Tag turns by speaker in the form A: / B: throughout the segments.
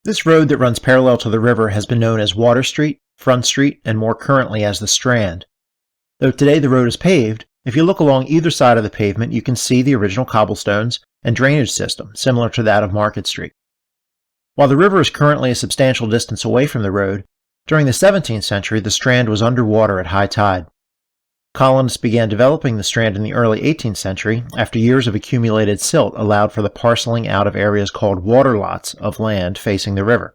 A: This road that runs parallel to the river has been known as Water Street, Front Street, and more currently as the Strand. Though today the road is paved, if you look along either side of the pavement, you can see the original cobblestones and drainage system, similar to that of Market Street. While the river is currently a substantial distance away from the road, during the 17th century the Strand was underwater at high tide. Colonists began developing the Strand in the early 18th century after years of accumulated silt allowed for the parceling out of areas called water lots of land facing the river.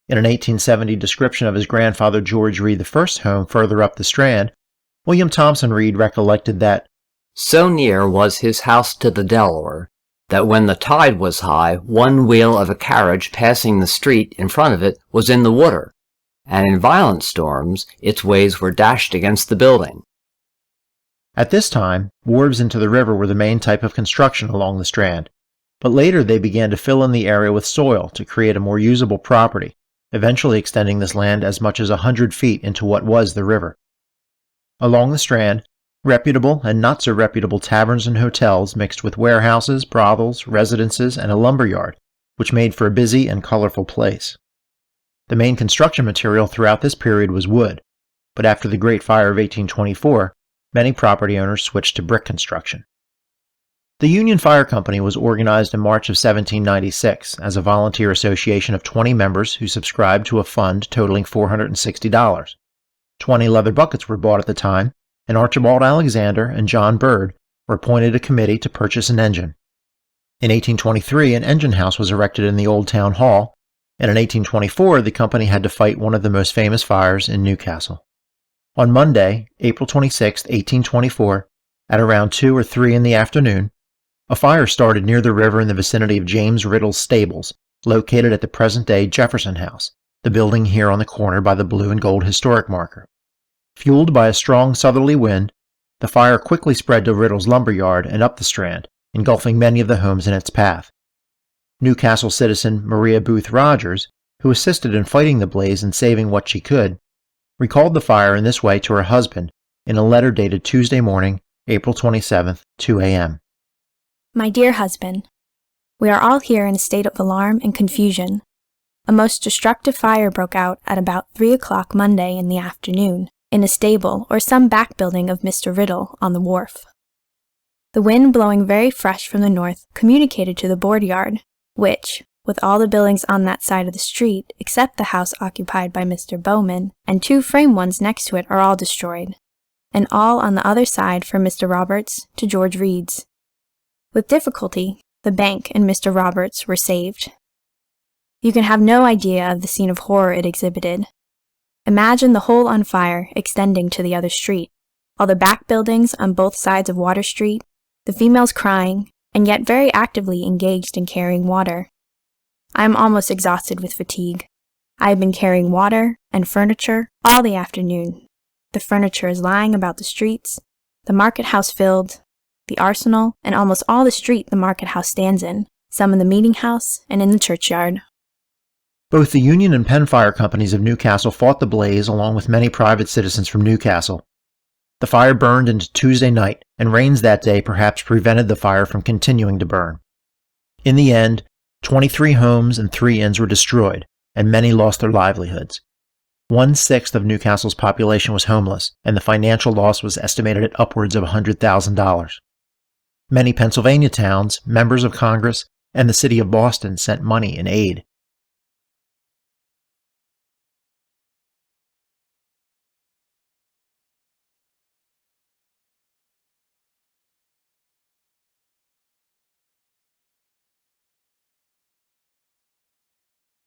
A: In an 1870 description of his grandfather George Reed I's home further up the Strand, William Thompson Reed recollected that,
B: "So near was his house to the Delaware, that when the tide was high, one wheel of a carriage passing the street in front of it was in the water, and in violent storms its waves were dashed against the building."
A: At this time, wharves into the river were the main type of construction along the Strand, but later they began to fill in the area with soil to create a more usable property, eventually extending this land as much as 100 feet into what was the river. Along the Strand, reputable and not so reputable taverns and hotels mixed with warehouses, brothels, residences, and a lumber yard, which made for a busy and colorful place. The main construction material throughout this period was wood, but after the Great Fire of 1824, many property owners switched to brick construction. The Union Fire Company was organized in March of 1796 as a volunteer association of 20 members who subscribed to a fund totaling $460. 20 leather buckets were bought at the time, and Archibald Alexander and John Bird were appointed a committee to purchase an engine. In 1823, an engine house was erected in the old town hall, and in 1824, the company had to fight one of the most famous fires in Newcastle. On Monday, April 26, 1824, at around 2 or 3 in the afternoon, a fire started near the river in the vicinity of James Riddle's stables, located at the present-day Jefferson House, the building here on the corner by the blue and gold historic marker. Fueled by a strong southerly wind, the fire quickly spread to Riddle's lumber yard and up the Strand, engulfing many of the homes in its path. Newcastle citizen Maria Booth Rogers, who assisted in fighting the blaze and saving what she could, recalled the fire in this way to her husband in a letter dated Tuesday morning, April 27, 2 a.m.
C: My dear husband, we are all here in a state of alarm and confusion. A most destructive fire broke out at about 3 o'clock Monday in the afternoon in a stable or some back building of Mr. Riddle on the wharf. The wind blowing very fresh from the north communicated to the board yard, which, with all the buildings on that side of the street, except the house occupied by Mr. Bowman, and 2 frame ones next to it are all destroyed, and all on the other side from Mr. Roberts to George Reed's. With difficulty, the bank and Mr. Roberts were saved. You can have no idea of the scene of horror it exhibited. Imagine the whole on fire extending to the other street, all the back buildings on both sides of Water Street, the females crying, and yet very actively engaged in carrying water. I am almost exhausted with fatigue. I have been carrying water and furniture all the afternoon. The furniture is lying about the streets, the market house filled, the arsenal, and almost all the street the market house stands in, some in the meeting house and in the churchyard.
A: Both the Union and Penn Fire Companies of Newcastle fought the blaze along with many private citizens from Newcastle. The fire burned into Tuesday night, and rains that day perhaps prevented the fire from continuing to burn. In the end, 23 homes and 3 inns were destroyed, and many lost their livelihoods. 1/6 of Newcastle's population was homeless, and the financial loss was estimated at upwards of $100,000. Many Pennsylvania towns, members of Congress, and the city of Boston sent money in aid.